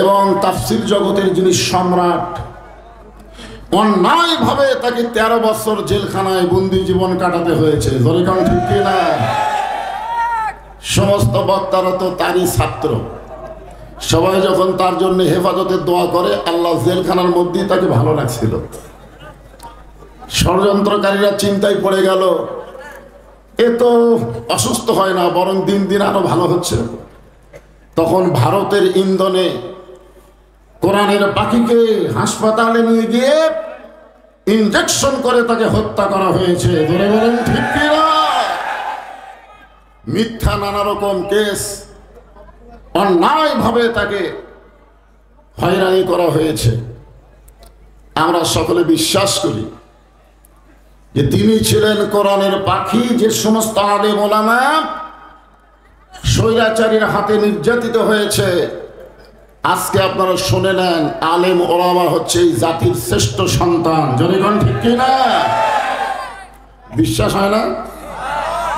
এবং তাফসীর জগতের যিনি সম্রাট, অন্যায়ভাবে তাকে 13 বছর জেলখানায় বন্দি জীবন কাটাতে হয়েছে। জরিকান ঠিক কিনা? সমস্ত বক্তারা তো তারই ছাত্র। সবাই যখন তার জন্য হেফাজতের দোয়া করে, আল্লাহ জেলখানার মধ্যেই তাকে ভালো লাগছিল। ষড়যন্ত্রকারীরা চিন্তায় পড়ে গেল, এ তো অসুস্থ হয় না, বরং দিন দিন আরো ভালো হচ্ছে। তখন ভারতের ইন্ধনে কোরআনের পাখিকে হাসপাতালে নিয়ে গিয়ে ইনজেকশন করে তাকে হত্যা করা হয়েছে। ধরে বলেন ঠিক কিনা? মিথ্যা নানা রকম কেস, অন্যায়ভাবে তাকে হয়রানি করা হয়েছে। আমরা সকলে বিশ্বাস করি যে তিনি ছিলেন কোরআনের পাখি। যে সমস্ত আলেম ওলামা স্বৈরাচারীর হাতে নির্যাতিত হয়েছে, আজকে আপনারা শুনে নেন, আলেম ওলামা হচ্ছে এই জাতির শ্রেষ্ঠ সন্তান। জনগণ ঠিক কিনা? বিশ্বাস হয় না?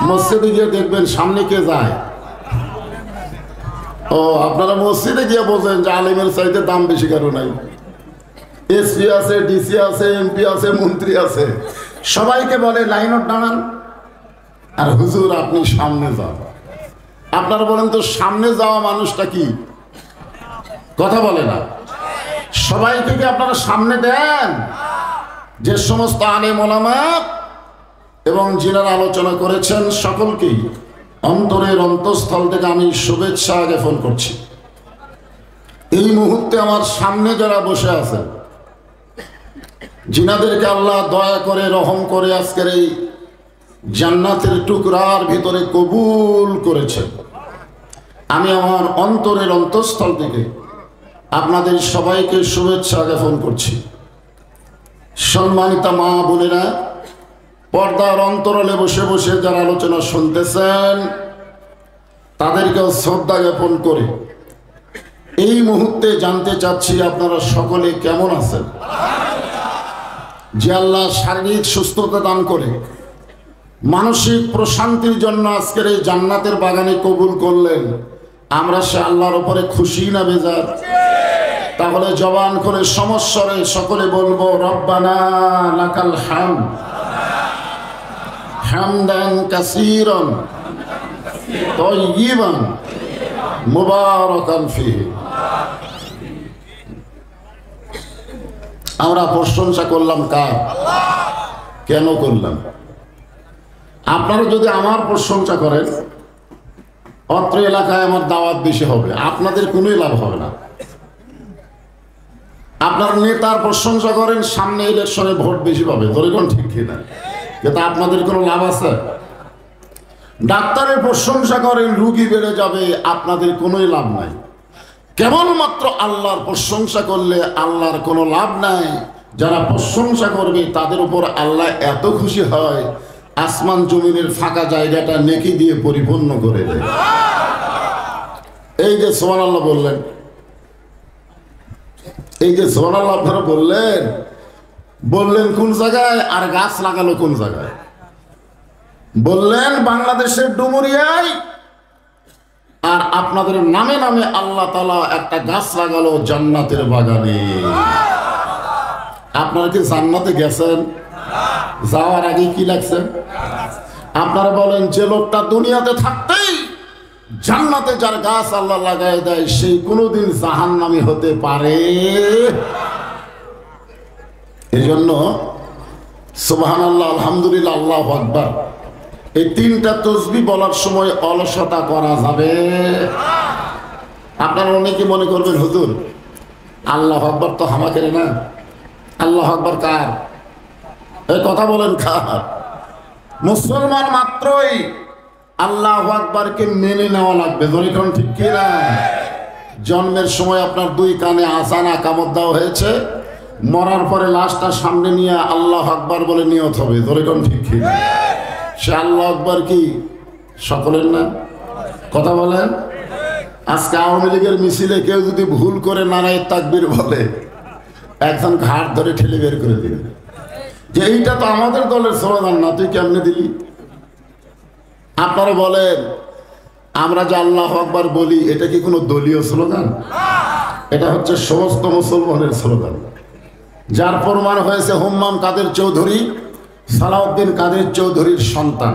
মসজিদে গিয়ে দেখবেন সামনে কে যায়। ও, আপনারা মসজিদে গিয়ে বোঝেন যে আলেমের চাইতে দাম বেশি কারো নাই। এসপি আছে, ডিসি আছে, এমপি আছে, মন্ত্রী আছে, সবাইকে বলে লাইনত দাঁড়ান, আর হুজুর আপনি সামনে যান। আপনারা বলেন তো সামনে যাওয়া মানুষটা কি? কথা বলে না। সবাইকে কি আপনারা সামনে দেন? যে সমস্ত আলেম ওলামা এবং যিনারা আলোচনা করেছেন সকলকেই অন্তরের অন্তঃস্থল থেকে আমি শুভেচ্ছা জ্ঞাপন করছি। এই মুহূর্তে আমার সামনে যারা বসে আছেন, যিনাদেরকে আল্লাহ দয়া করে রহম করে আজকের এই জান্নাতের টুকরার ভিতরে কবুল করেছেন, আমি আমার অন্তরের অন্তঃস্থল থেকে আপনাদের সবাইকে শুভেচ্ছা জ্ঞাপন করছি। সম্মানিত মা বোনেরা, পর্দার অন্তরালে বসে বসে যারা আলোচনা শুনতেছেন, তাদেরকেও শ্রদ্ধা জ্ঞাপন করে এই মুহূর্তে জানতে চাচ্ছি আপনারা সকলে কেমন আছেন। যে আল্লাহ শারীরিক সুস্থতা দান করে মানসিক প্রশান্তির জন্য আজকের এই জান্নাতের বাগানে কবুল করলেন, আমরা সে আল্লাহর উপরে খুশি না বেজার? তাহলে জবান করে সমস্বরে সকলে বলবো, রব্বানা লাকাল হামদ হামদান কাসীরান তাইয়িবান মুবারাকান ফীহি। আমরা প্রশংসা করলাম কার? কেন করলাম? আপনারা যদি আমার প্রশংসা করেন, অত্র এলাকায় আমার দাওয়াত বেশি হবে, আপনাদের কোনোই লাভ হবে না। আপনার নেতার প্রশংসা করেন, সামনে ইলেকশনে ভোট বেশি পাবে, ধরেন ঠিক কিনা? কিন্তু আপনাদের কোনো লাভ আছে? ডাক্তারের প্রশংসা করেন, রুগী বেড়ে যাবে, আপনাদের কোনোই লাভ নাই। কেবলমাত্র আল্লাহর প্রশংসা করলে আল্লাহর কোনো লাভ নাই। যারা প্রশংসা করবে তাদের উপর আল্লাহ এত খুশি হয়, আসমান জমিনের ফাঁকা জায়গাটা নেকি দিয়ে পরিপূর্ণ করে দেয়। এই যে সুবহানাল্লাহ বললেন, এই যে সুবহানাল্লাহ আপনারা বললেন, বললেন কোন জায়গায়? আর গাছ লাগালো কোন জায়গায়? বললেন বাংলাদেশের ডুমুরিয়ায়, আর আপনাদের নামে নামে আল্লাহ তাআলা একটা গাছ লাগালো জান্নাতের বাগানে। আপনারা কি জান্নাতে গেছেন? যাওয়ার আগে কি লাগছে? আপনারা বলেন যে লোকটা দুনিয়াতে থাকতেই জান্নাতে যার গাছ আল্লাহ লাগায় দেয়, সেই কোনোদিন জাহান্নামী হতে পারে? এই জন্য সুবহানাল্লাহ, আলহামদুলিল্লাহ, আল্লাহু আকবার, এই তিনটা তাসবিহ বলার সময় অলসতা করা যাবে? আপনারা অনেকে মনে করবেন, হুজুর আল্লাহু আকবার তো হামাকেরে না, আল্লাহু আকবার কার? এই কথা বলেন কার? মুসলমান মাত্রই আল্লাহু আকবারকে মেনে নেওয়া লাগবে, ধরেন ঠিক কিনা? জন্মের সময় আপনার দুই কানে আযান আকামত দেওয়া হয়েছে, মরার পরে লাশটা সামনে নিয়ে আল্লাহু আকবার বলে নিয়ত হবে, ধরেন ঠিক কিনা? সে আল্লাহু আকবার কি সকলের না? কথা বলেন। আজকে আওয়ামী লীগের মিছিলে কেউ যদি ভুল করে নারায়ে তাকবীর বলে, একজন ঘাট ধরে ঠেলে বের করে দিবে যে এইটা তো আমাদের দলের স্লোগান না, তুই কেমনে দিলি? আপনারা বলেন, আমরা যে আল্লাহু আকবার বলি, এটা কি কোনো দলীয় স্লোগান? এটা হচ্ছে সমস্ত মুসলমানের স্লোগান, যার প্রমাণ হয়েছে হুম্মাম কাদের চৌধুরী সালাউদ্দিন কাদের চৌধুরীর সন্তান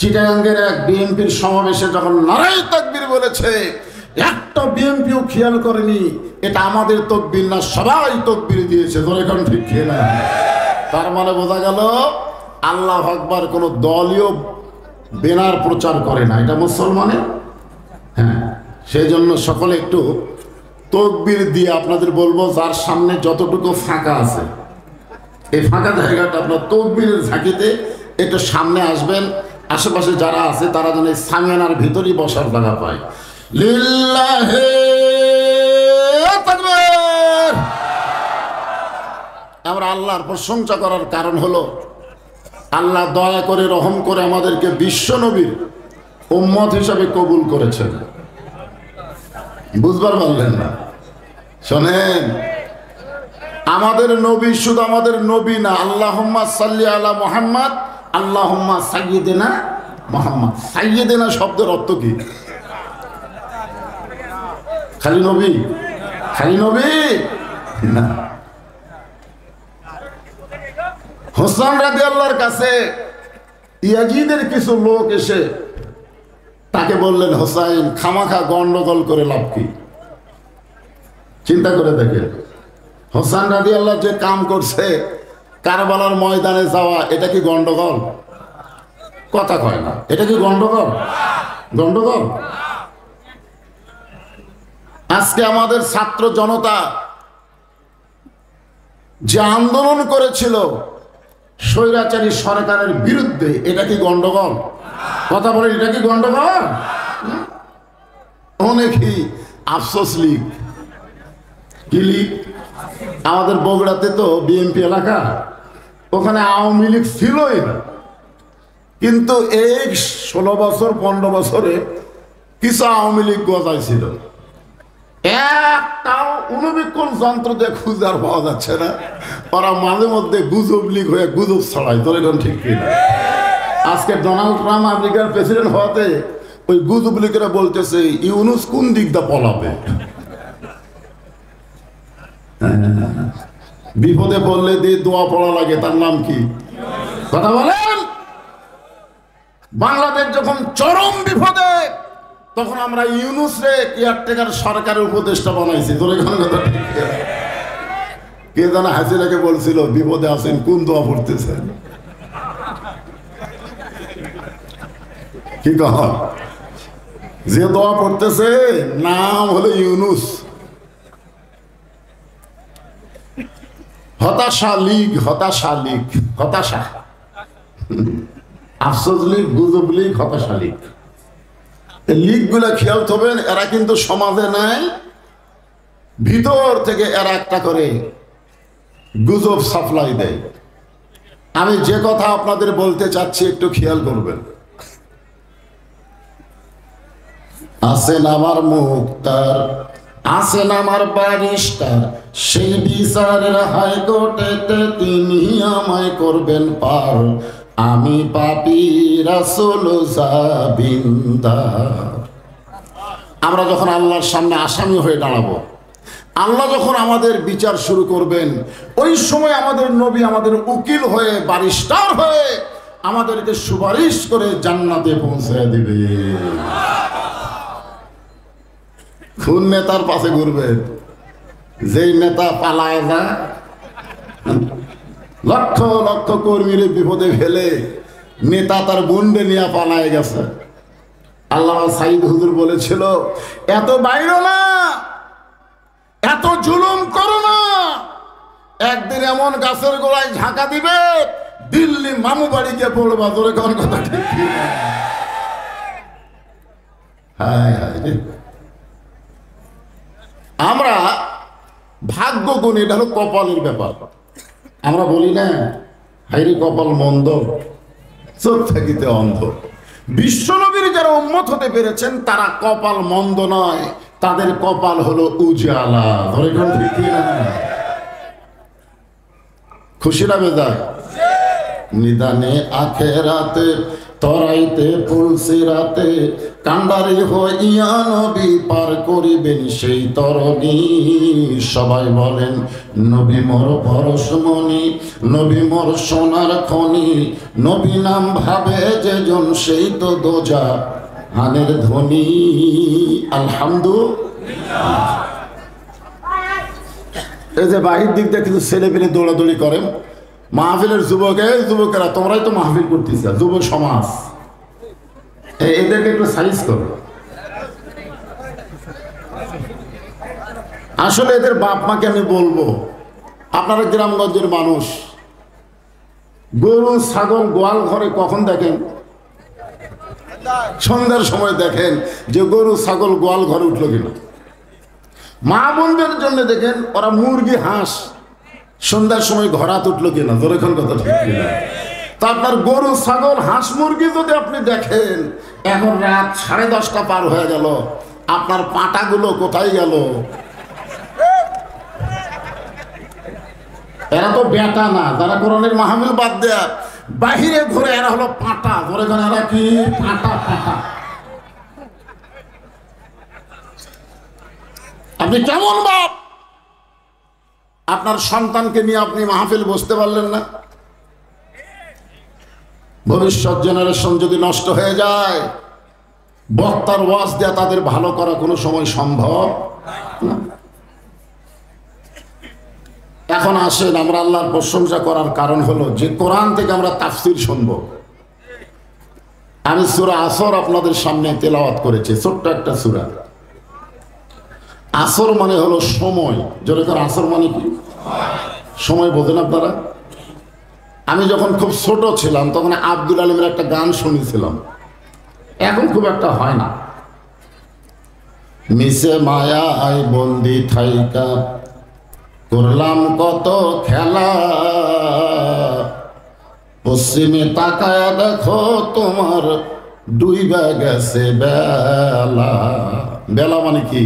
চিটাগাঙ্গের এক বিএনপির সমাবেশে যখন নারায়ে তাকবীর বলেছে, একটা বিএনপিও খেয়াল করেনি এটা আমাদের তাকবীর না, সবাই তাকবীর দিয়েছে। এখন ঠিক খেয়ে না, তার মানে বোঝা গেল আল্লাহু আকবার কোনো দলীয় বেনার প্রচার করে না, এটা মুসলমানের। হ্যাঁ, সেই জন্য সকলে একটু তাকবীর দিয়ে আপনাদের বলবো, যার সামনে যতটুকু ফাঁকা আছে এই ফাঁকা জায়গাটা আপনার তাকবীরের ঝাঁকিতে একটু সামনে আসবেন, আশেপাশে যারা আছে তারা যেন এই সামিয়ানার ভিতরেই বসার জায়গা পায়। লিল্লাহি তাকবীর। আমরা আল্লাহর প্রশংসা করার কারণ হলো আল্লাহ দয়া করে রহম করে আমাদেরকে বিশ্ব নবীর উম্মত হিসাবে কবুল করেছেন। বুঝবার পারলেন না? শোনেন, আমাদের নবী শুধু আমাদের নবী না, আল্লাহুম্মা সাল্লি আলা মুহাম্মদ, আল্লাহুম্মা সাইয়্যিদিনা মুহাম্মদ। সাইয়্যিদিনা শব্দের অর্থ কি? খালি নবী? খালি নবী না। হোসেন রাদিয়াল্লাহর কাছে ইয়াজিদের কিছু লোক এসে তাকে বললেন, হোসাইন খামাখা গন্ডগোল করে লাভ কি? চিন্তা করে দেখে, হোসেন রাদিয়াল্লাহ যে কাম করছে কারবালার ময়দানে যাওয়া, এটা কি গন্ডগোল? কথা কয় না, এটা কি গন্ডগোল? গন্ডগোল। আজকে আমাদের ছাত্র জনতা যে আন্দোলন করেছিল স্বৈরাচারী সরকারের বিরুদ্ধে, এটা কি গন্ডগোল? কথা বলে, এটা কি গন্ডগোল? অনেকেই আফসোস লীগ। কি লীগ? আমাদের বগুড়াতে তো বিএনপি এলাকা, ওখানে আওয়ামী লীগ ছিলই না, কিন্তু এই 16 বছর 15 বছরে কিছু আওয়ামী লীগ গজাইছিল। একটাও অনুবীক্ষণ যন্ত্র দিয়ে খুঁজে আর পাওয়া যাচ্ছে না। ওরা মাঝে মধ্যে গুজব লীগ হয়ে গুজব ছড়ায়, তোর এখন ঠিক কিনা? আজকে ডোনাল্ড ট্রাম্প আমেরিকার প্রেসিডেন্ট হওয়াতে ওই গুজব লীগেরা বলতেছে ইউনুস কোন দিক দিয়ে পলাবে। বিপদে পড়লে দিয়ে দোয়া পড়া লাগে, তার নাম কি? কথা বলেন। বাংলাদেশ যখন চরম বিপদে, তখন আমরা ইউনুসরে কেয়ারটেকার সরকারের উপদেষ্টা বানাইছি। তোর এখানে কথা ঠিক কে জানা হাসিনাকে বলছিল বিপদে আছেন, কোন দোয়া পড়তেছেন? কি কহ? যে দোয়া পড়তেছে নাম হলো ইউনুস। হতাশা লীগ, হতাশা লীগ, হতাশা। আফসোস লীগ, গুজব লীগ, হতাশা লীগ। লীগ গুলা খেয়াল করবেন, এরা কিন্তু সমাজে নাই, ভিতর থেকে এরা একটা করে গুজব সাপ্লাই দেয়। আমি যে কথা আপনাদের বলতে চাচ্ছি একটু খেয়াল করবেন। আছেন আমার মুক্তার, আছেন আমার বারিস্টার, সেই বিচারের হাইকোর্টেতে তিনি আমায় করবেন পার। আমি পাপী রাসূল জাবিন্দার। আমরা যখন আল্লাহর সামনে আসামি হয়ে দাঁড়াবো, আল্লাহ যখন আমাদের বিচার শুরু করবেন, ওই সময় আমাদের নবী আমাদের উকিল হয়ে, বারিস্টার হয়ে আমাদেরকে সুপারিশ করে জান্নাতে পৌঁছে দিবে। কোন নেতার পাশে ঘুরবে? যেই নেতা পালায় না, লক্ষ লক্ষ কর্মীর বিপদে ফেলে নেতা তার গুন্ডে নিয়ে পালায় গেছে। আল্লামা সাইদ হুজুর বলেছিল, এত বাইরো না, এত জুলুম করো না, একদিন এমন গাছের গোড়ায় ঝাঁকা দিবে, দিল্লি মামু বাড়ি গিয়ে পড়বা। তোর কোন কথা ঠিক? হায় হায়, আমরা ভাগ্য গুণ, এটা হলো কপালের ব্যাপার। আমরা বলি না, হাইরে কপাল মন্দ, চোখ থাকিতে অন্ধ। বিশ্বনবীর যারা উম্মত হতে পেরেছেন তারা কপাল মন্দ নয়, তাদের কপাল হলো উজালা। ধরে কোন ঠিক না? খুশি না বেজায়? নিদানে আখেরাতে তরাইতে পুলসিরাতে কান্ডারি হইয়া নবী পার করিবেন সেই তরণী। সবাই বলেন নবী মোর পরশমণি, নবী মোর সোনার খনি, নবী নাম ভাবে যেজন সেই তো দোজা হানের ধ্বনি। আলহামদুলিল্লাহ। এই যে বাহির দিক দিয়ে কিছু ছেলে পেলে দৌড়াদৌড়ি করেন, মাহফিলের যুবকেরা তোমরাই তো মাহফিল করতেছ, যুবক সমাজ, এদেরকে একটু সাইজ করো। আসলে এদের বাপ মাকে আমি বলবো, আপনারা গ্রামগঞ্জের মানুষ, গরু ছাগল গোয়াল ঘরে কখন দেখেন? সন্ধ্যার সময় দেখেন যে গরু ছাগল গোয়াল ঘরে উঠলো কিনা। মা বোনদের জন্য দেখেন ওরা মুরগি হাঁস সন্ধ্যার সময় ঘরাত উঠলো কিনা। ধরেখন কথা ঠিক কিনা? তা আপনার গরু ছাগল হাঁস মুরগি যদি আপনি দেখেন, এখন রাত 10:30 পার হয়ে গেল, আপনার পাঁটাগুলো কোথায় গেল? এরা তো বেটা না, যারা কোরআনের মাহফিল বাদ দেয়া বাহিরে ঘুরে, এরা হলো পাঁটা। ধরে এরা কি পাঁটা? আপনি কেমন বাপ? আপনার সন্তানকে নিয়ে আপনি মাহফিল বসতে পারলেন না? ভবিষ্যৎ জেনারেশন যদি নষ্ট হয়ে যায়, বক্তার ওয়াজ দেয়া তাদের ভালো করা কোনো সময় সম্ভব না। এখন আসেন, আমরা আল্লাহর প্রশংসা করার কারণ হলো যে কোরআন থেকে আমরা তাফসীর শুনবো। আমি সূরা আসর আপনাদের সামনে তেলাওয়াত করেছি, ছোট্ট একটা সূরা। আসর মানে হলো সময়। যেরকম আসর মানে কি? সময় বোঝেন আপনারা? আমি যখন খুব ছোট ছিলাম তখন আব্দুল আলিমের একটা গান শুনেছিলাম, এখন খুব একটা হয় না। মিশে মায়া আই বন্দি থাইকা করলাম কত খেলা, পশ্চিমে তাকায় দেখো তোমার ডুইবা গেছে বেলা। বেলা মানে কি?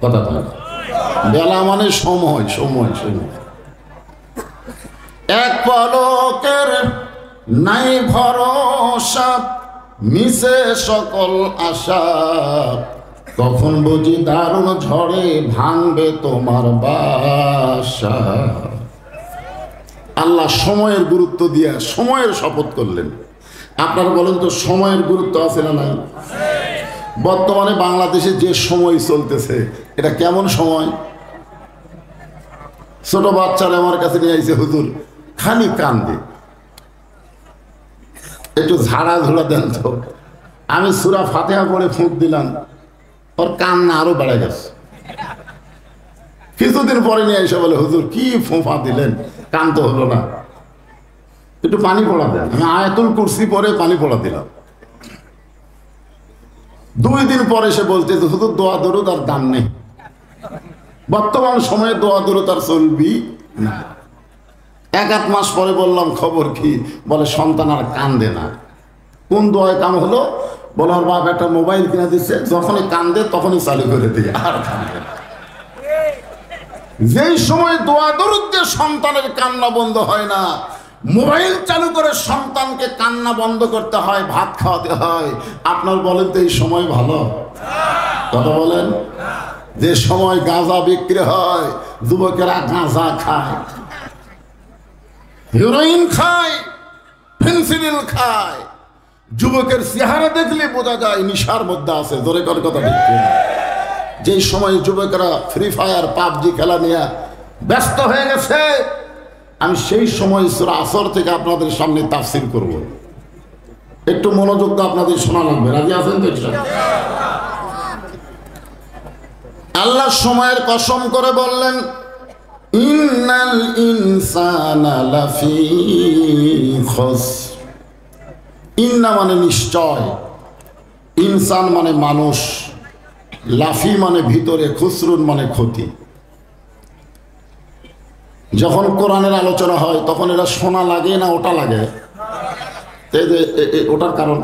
কথা বলেন। বেলা মানে সময়, সময়, সময়। এক পলকের নাই ভরসা, মিশে সকল আশা, কখন বুঝি দারুণ ঝড়ে ভাঙবে তোমার বাসা। আল্লাহ সময়ের গুরুত্ব দিয়ে সময়ের শপথ করলেন। আপনারা বলেন তো সময়ের গুরুত্ব আছে না নাই? বর্তমানে বাংলাদেশে যে সময় চলতেছে, এটা কেমন সময়? ছোট বাচ্চারা আমার কাছে নিয়ে আইছে, হুজুর খালি কান্দে, একটু ঝাড়া ঝোড়া দেন তো। আমি সূরা ফাতিহা পড়ে ফুঁক দিলাম, ওর কান্না আরো বেড়ে গেছে। কিছুদিন পরে নিয়ে এসে বলে, হুজুর কি ফোঁফা দিলেন, কান তো হলো না, একটু পানি পড়া দেন। আমি আয়াতুল কুরসি পরে পানি পড়া দিলাম। 2 দিন পরে সে বলতে, হুজুর দোয়া দরুদ আর দাম নেই, বর্তমান সময়ে দোয়া দরুদ আর চলবি না। 1-1 মাস পরে বললাম, খবর কি? বলে সন্তান আর কান্দে না। কোন দোয়ায় কাম হলো? বলে ওর বাপ একটা মোবাইল কিনে দিচ্ছে, যখনই কান্দে তখনই চালু করে দিয়ে আর কান্দে না। যেই সময় দোয়া দরুদ দিয়ে সন্তানের কান্না বন্ধ হয় না, মোবাইল চালু করে সন্তানকে কান্না বন্ধ করতে হয়, ভাত খাওয়াতে হয়। আপনার বলেন তো এই সময় ভালো? কথা বলেন। যে সময় গাঁজা বিক্রি হয়, যুবকেরা গাঁজা খায়, হেরোইন খায়, ফেন্সিডিল খায়, যুবকের চেহারা দেখলে বোঝা যায় নিশার মধ্যে আছে। জোরে কর কথা ঠিক। যে সময় যুবকেরা ফ্রি ফায়ার পাবজি খেলা নিয়ে ব্যস্ত হয়ে গেছে, আমি সেই সময় সূরা আসর থেকে আপনাদের সামনে তাফসীর করব। একটু মনোযোগ দিয়ে আপনাদের শোনা লাগবে। রাজি আছেন তো? আল্লাহ সময়ের কসম করে বললেন, ইন্নাল ইনসানা লাফি খুসর। ইন্না মানে নিশ্চয়, ইনসান মানে মানুষ, লাফি মানে ভিতরে, খুসরুন মানে ক্ষতি। যখন কোরআনের আলোচনা হয় তখন এটা শোনা লাগে না ওটা লাগে? ওটার কারণ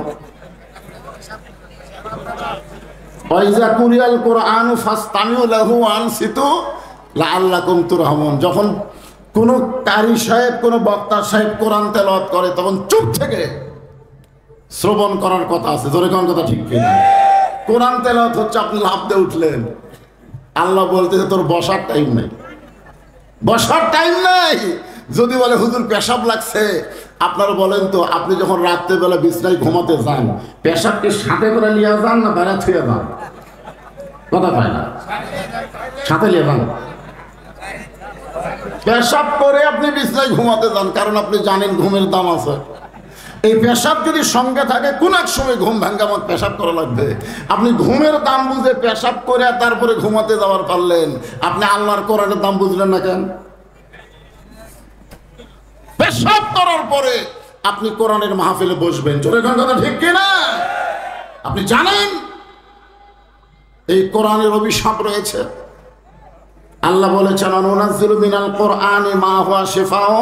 ওয়াইজা কুরিয়াল কুরআনু ফাসতামিউ লাহু ওয়ানসিতু লাআল্লাকুম তুরহামুন। যখন কোনো কারি সাহেব, কোনো বক্তা সাহেব কোরআন তেলাওয়াত করে তখন চুপ থেকে শ্রবণ করার কথা আছে, জোরে কোন কথা ঠিক কিনা? কোরআন তেলাওয়াত হচ্ছে, আপনি লাফ দিয়ে উঠলেন, আল্লাহ বলতেছে তোর বসার টাইম নাই, বসার টাইম নাই। যদি বলে হুজুর পেশাব লাগছে, আপনারা বলেন তো, আপনি যখন রাত্রেবেলা বিছনায় ঘুমাতে যান, পেশাবকে সাথে করে নিয়ে যান না বাইরে ছুঁয়ে যান? কথা পায় না, সাথে নিয়ে যান। পেশাব করে আপনি বিছনায় ঘুমাতে যান, কারণ আপনি জানেন ঘুমের দাম আছে। এই পেশাব যদি সঙ্গে থাকে, কোন এক সময় ঘুম ভাঙ্গে আমার পেশাব করা লাগবে, আপনি ঘুমের দাম বুঝে পেশাব করে তারপরে ঘুমাতে যাওয়ার পারলেন, আপনি আল্লাহর কোরআনের দাম বুঝলেন না কেন? পেশাব করার পরে আপনি কোরআনের মাহফিলে বসবেন, জোরে কোন কথা ঠিক কিনা? আপনি জানেন এই কোরআনের অভিশাপ রয়েছে। আল্লাহ বলেছেন আনুনাজ্জিলু মিনাল কোরআনি মা হুয়া শিফাউ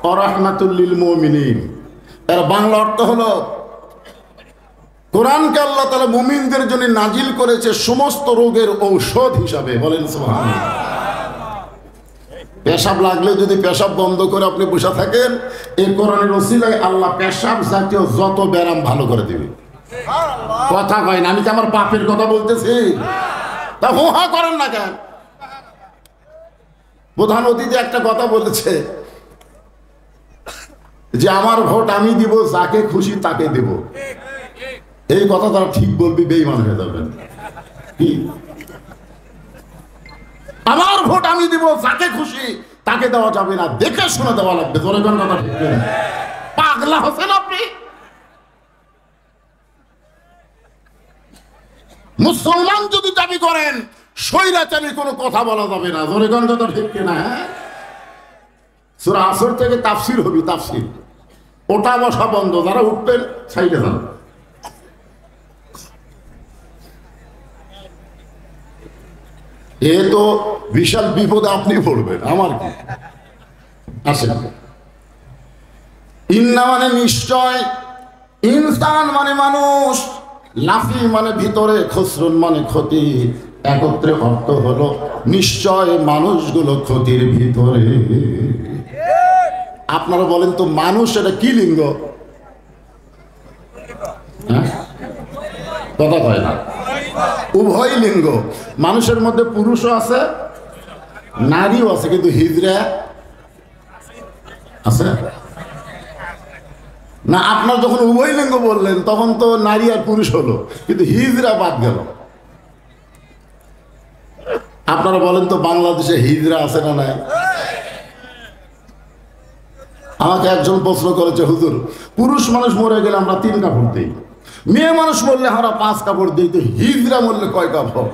ওয়া রাহমাতুল লিল মুমিনিন। এর বাংলা অর্থ হলো, কোরআনকে আল্লাহ তাআলা মুমিনদের জন্য নাজিল করেছে সমস্ত রোগের ঔষধ হিসাবে। বলেন সুবহানাল্লাহ। পেশাব লাগলে যদি পেশাব বন্ধ করে আপনি বসে থাকেন, এই কোরআনের ওসিলায় আল্লাহ পেশাব জাতীয় যত ব্যারাম ভালো করে দিবে। কথা কয় না, আমি তো আমার পাপের কথা বলতেছি, তা হুহা করেন না কেন? প্রধান অতিথি একটা কথা বলেছে যে আমার ভোট আমি দিব, যাকে খুশি তাকে দেব। এই কথা তারা ঠিক বলবি, বেঈমান হয়ে যাবেন। কি আমার ভোট আমি দিব, যাকে খুশি তাকে দেওয়া যাবে না, দেখে শুনে দেওয়া লাগবে। জোরে কোন কথা ঠিক না? পাগলা হচ্ছেন আপনি? মুসলমান যদি দাবি করেন, স্বৈরাচারী কোনো কথা বলা যাবে না। জোরে কোন কথা ঠিক কিনা? সূরা আসর থেকে তাফসীর হবে, তাফসীর। ওটা বসা বন্ধ, যারা উঠবেন সাইডে যান। এ তো বিশাল বিপদে আপনি পড়বেন, আমার কি? আসেন। ইন্না মানে নিশ্চয়, ইনসান মানে মানুষ, লাফি মানে ভিতরে, খসরুন মানে ক্ষতি, একত্রে অর্থ হলো নিশ্চয় মানুষগুলো ক্ষতির ভিতরে। আপনারা বলেন তো, মানুষ এটা কি লিঙ্গ? কথা কয় না, উভয় লিঙ্গ। মানুষের মধ্যে পুরুষও আছে, নারীও আছে, কিন্তু হিজড়া আছে না। আপনার যখন উভয় লিঙ্গ বললেন, তখন তো নারী আর পুরুষ হলো, কিন্তু হিজড়া বাদ গেল। আপনারা বলেন তো, বাংলাদেশে হিজড়া আছে না নাই? আমাকে একজন প্রশ্ন করেছে, হুজুর পুরুষ মানুষ মরে গেলে আমরা 3 কাপড় দিই, মেয়ে মানুষ মরলে আমরা 5 কাপড় দিই, তো হিজড়া মরলে কয় কাপড়?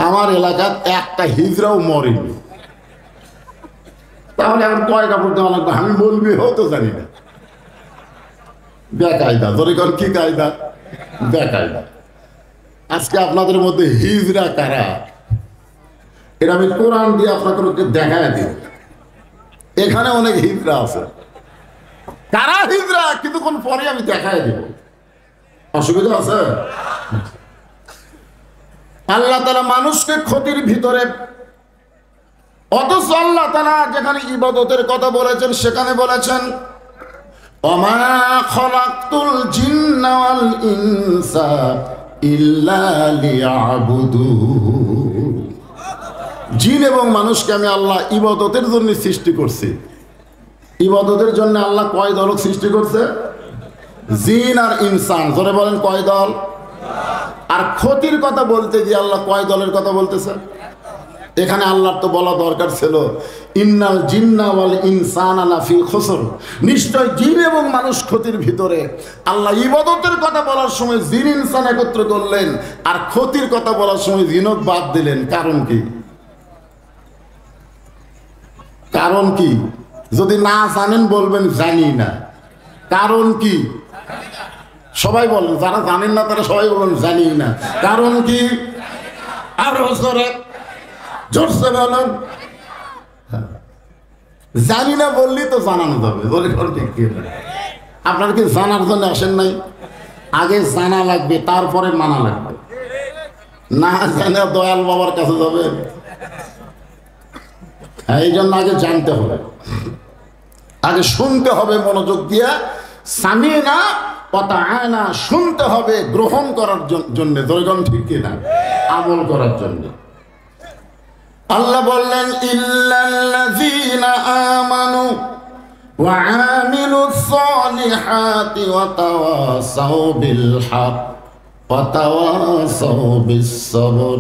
আমার এলাকার একটা হিজড়াও মরেনি, তাহলে এখন কয় কাপড় দেওয়া লাগবে? আমি বলবি হো তো জানি না। বেকায়দা। ধরে কর কি কায়দা? বেকায়দা। আজকে আপনাদের মধ্যে হিজড়া কারা, এটা আমি কোরআন দিয়ে আপনাদেরকে দেখায় দিব। এখানে অনেক হিজড়া আছে, কারা হিজড়া কিছুক্ষণ পরে আমি দেখায় দিব। অসুবিধা আছে? আল্লাহ তাআলা মানুষকে ক্ষতির ভিতরে, অথচ আল্লাহ তাআলা যেখানে ইবাদতের কথা বলেছেন, সেখানে বলেছেন ওমা খলাকতুল জিন্না ওয়াল ইনসা ইল্লা লিয়াবুদুন। জিন এবং মানুষকে আমি আল্লাহ ইবাদতের জন্য সৃষ্টি করছি। ইবাদতের জন্য আল্লাহ কয় দল সৃষ্টি করছে? জিন আর ইনসান। জোরে বলেন কয় দল? আর ক্ষতির কথা বলতে গিয়ে আল্লাহ কয় দলের কথা বলতেছে? এখানে আল্লাহর তো বলা দরকার ছিল ইন্নাল জিন্না ওয়াল ইনসানা লাফি খুসর, নিশ্চয় জিন এবং মানুষ ক্ষতির ভিতরে। আল্লাহ ইবাদতের কথা বলার সময় জিন ইনসান একত্র করলেন, আর ক্ষতির কথা বলার সময় জিনক বাদ দিলেন। কারণ কি? কারণ কি? যদি না জানেন বলবেন জানি না। কারণ কি? সবাই বলেন, যারা জানেন না তারা সবাই বলেন জানি না। কারণ কি? আরো জোরে জোরসে বলেন। জানি না বললেই তো জানানো যাবে। আপনারা কি জানার জন্য আসেন নাই? আগে জানা লাগবে, তারপরে মানা লাগবে। না জানা দয়াল বাবার কাছে যাবে, এই জন্য আগে জানতে হবে। আগে শুনতে হবে মনোযোগ দিয়া, সামিনা ওয়া তাআনা, শুনতে হবে গ্রহণ করার জন্য, দৈগণ ঠিক কিনা, আমল করার জন্য। আল্লাহ বললেন ইল্লাল্লাযীনা আমানু ওয়া আমিলুস সালিহাতি ওয়া তাওয়াসাউ বিল হক ওয়া তাওয়াসাউ বিস সবর।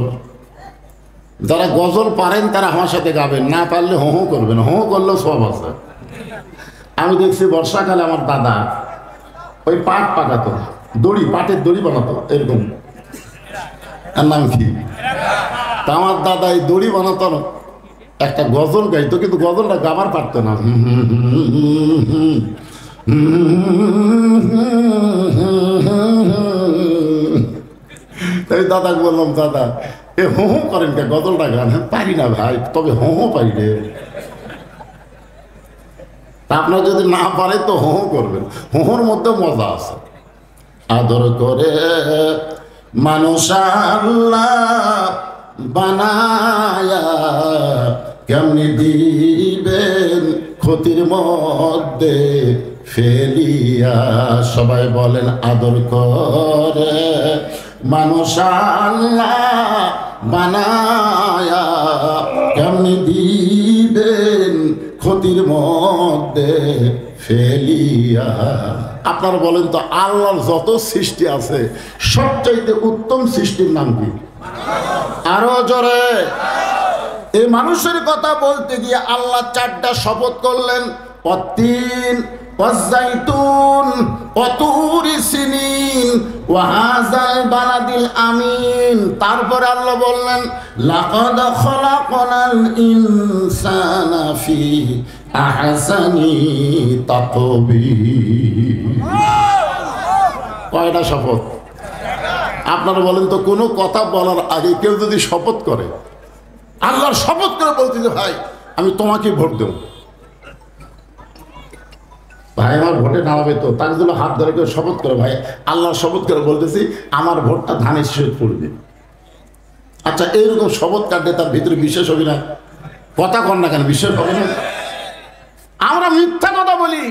যারা গজল পারেন তারা আমার সাথে গাবেন, না পারলে হো হো করবেন, হো করলেও সব আছে। আমি দেখছি বর্ষাকালে আমার দাদা ওই পাট পাকাতো, দড়ি, পাটের দড়ি বানাতো এরকম, এর নাম কি, তা আমার দাদা এই দড়ি বানাতো, একটা গজল গাইতো, কিন্তু গজলটা গাবার পারতো না। তাই দাদাকে বললাম, দাদা এ হো হো করেন কে, গজলটা গান। পারি না ভাই, তবে হো হো পারি রে। আপনার যদি না পারে তো হো হো করবেন, হোহোর মধ্যে মজা আছে। আদর করে মানুষ আল্লাহ বানায়া কেমনি দিবেন ক্ষতির মধ্যে ফেলিয়া। সবাই বলেন আদর করে মানুষ আল্লাহ বানায়া কেমনি দিবেন ক্ষতির মধ্যে ফেলিয়া। আপনারা বলেন তো আল্লাহর যত সৃষ্টি আছে সবচাইতে উত্তম সৃষ্টির নাম কি? আরো জোরে। এই মানুষের কথা বলতে গিয়ে আল্লাহ 4টা শপথ করলেন, অত্তিন ওয়াজ্জাইতুন ওয়াতুরি সিনিন ওয়া হাযাল বালাদিল আমিন। তারপরে আল্লাহ বললেন লাকাদ খালাকনাল ইনসানা ফি আহসানি তাকবীর। কয়টা শপথ? আপনারা বলেন তো, কোনো কথা বলার আগে কেউ যদি শপথ করে, আল্লাহর শপথ করে বলতে যে ভাই আমি তোমাকে ভোট দেব, ভাই আমার ভোটে নামাবে তো, তাকে যদি হাত ধরে কেউ শপথ করে, ভাই আল্লাহর শপথ করে বলতেছি আমার ভোটটা ধানের শীষে পড়বে। আচ্ছা এইরকম শপথ কাটলে তার ভিতরে বিশ্বাস হবে না? কথা কর না কেন, বিশ্বাস হবে না? আমরা মিথ্যা কথা বলি,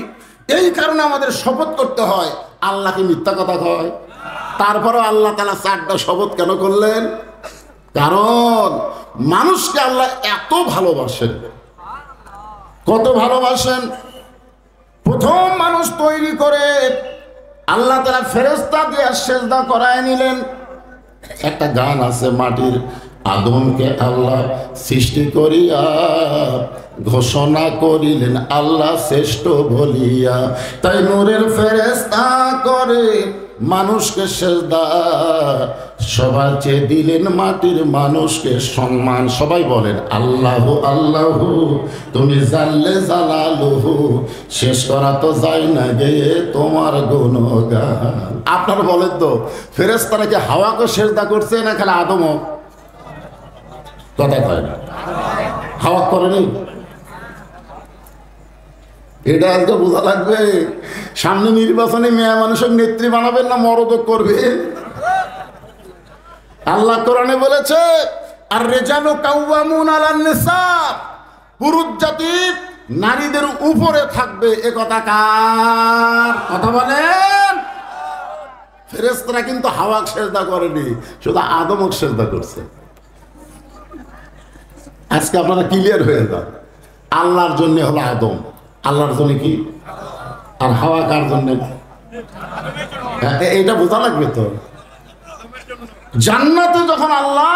এই কারণে আমাদের শপথ করতে হয়। আল্লাহকে মিথ্যা কথা কয়। তারপরেও আল্লাহ তাআলা 4টা শপথ কেন করলেন? কারণ মানুষকে আল্লাহ এত ভালোবাসেন। কত ভালোবাসেন? প্রথম মানুষ তৈরি করে আল্লাহ তাআলা ফেরেশতা দিয়ে সেজদা করায় নিলেন। একটা গান আছে, মাটির আদমকে আল্লাহ সৃষ্টি করিয়া ঘোষণা করিলেন আল্লাহ শ্রেষ্ঠ বলিয়া। তাই নূরের ফেরেশতা করে মানুষকে সেজদা, সবার চেয়ে দিলেন মাটির মানুষকে সম্মান। সবাই বলেন আল্লাহু আল্লাহু তুমি জাল্লে জালালুহু, শেষ করা তো যায় না গে তোমার গুণগান। আপনারা বলেন তো ফেরেশতারা কি হাওয়াকে সেজদা করছে না খালি আদমও? কথা কয় না, হাওয়া করেনি। এটা আজকে বোঝা লাগবে। সামনে নির্বাচনে মেয়ে মানুষের নেত্রী বানাবেন না মরদ করবেন? আল্লাহ কোরআনে বলেছে আর রিজালু কাওয়ামুন আলান নিসা, পুরুষ জাতি নারীদের উপরে থাকবে। এ কথা কার কথা বলেন? ফেরেশতারা কিন্তু হাওয়াক সেজদা করেনি, শুধু আদমক সেজদা করছে। আজকে আপনারা ক্লিয়ার হয়ে যান, আল্লাহর জন্য হলো আদম, আল্লাহর জন্য কি, আর হাওয়া কার জন্য? এইটা বোঝা লাগবে তো। জান্নাতে যখন আল্লাহ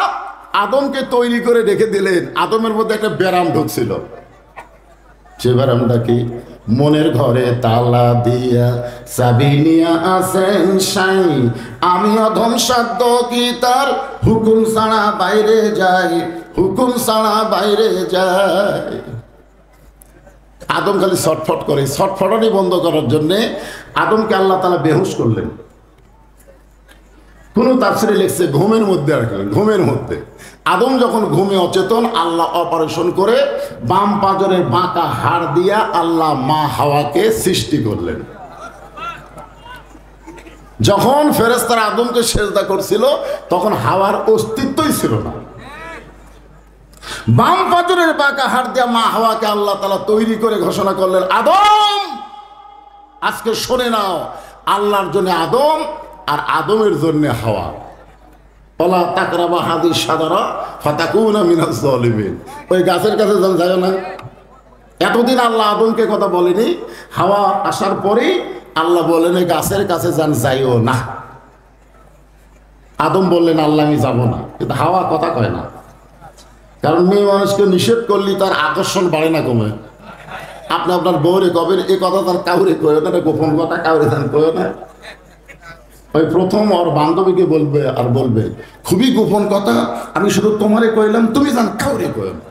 আদমকে তৈরি করে রেখে দিলেন, আদমের মধ্যে একটা ব্যারাম ঢুকছিল। সে ব্যারামটা কি? মনের ঘরে তালা দিয়া চাবি নিয়া আছেন সাই, আমি অধম সাধ্য কি তার হুকুম ছাড়া বাইরে যাই, হুকুম ছাড়া বাইরে যাই। আদম খালি ছটফট করে, ছটফটানি বন্ধ করার জন্যে আদমকে আল্লাহ তাআলা বেহুশ করলেন। কোন তাফসীরে লিখছে ঘুমের মধ্যে রাখলেন। ঘুমের মধ্যে আদম যখন ঘুমে অচেতন, আল্লাহ অপারেশন করে বাম পাজরের বাঁকা হাড় দিয়া আল্লাহ মা হাওয়াকে সৃষ্টি করলেন। যখন ফেরেশতারা আদমকে সেজদা করছিল তখন হাওয়ার অস্তিত্বই ছিল না। বাম পাজরের বাঁকা হাড় দিয়া মা হাওয়াকে আল্লাহ তাআলা তৈরি করে ঘোষণা করলেন, আদম আজকে শুনে নাও, আল্লাহর জন্য আদম আর আদমের জন্য হাওয়া। ওলা তাকরাবা হাদিস সাদারা ফাতাকুনা মিনাজ জালিমিন। ওই গাছের কাছে যাও না। এতদিন আল্লাহ আদমকে কথা বলেনি, হাওয়া আসার পরেই আল্লাহ বলেন এই গাছের কাছে যাইও না। আদম বললেন আল্লাহ আমি যাব না, কিন্তু হাওয়া কথা কয় না। কারণ মেয়ে মানুষকে নিষেধ করলে তার আকর্ষণ বাড়ে না কমে। আপনি আপনার বউরে কবেন এ কথা তার কাউরে কয় না, গোপন কথা কাউরে তার কয় না। ওই প্রথম ওর বান্ধবীকে বলবে আর বলবে খুবই গোপন কথা, আমি শুধু তোমারে কইলাম, তুমি জান কাউরে কয় না।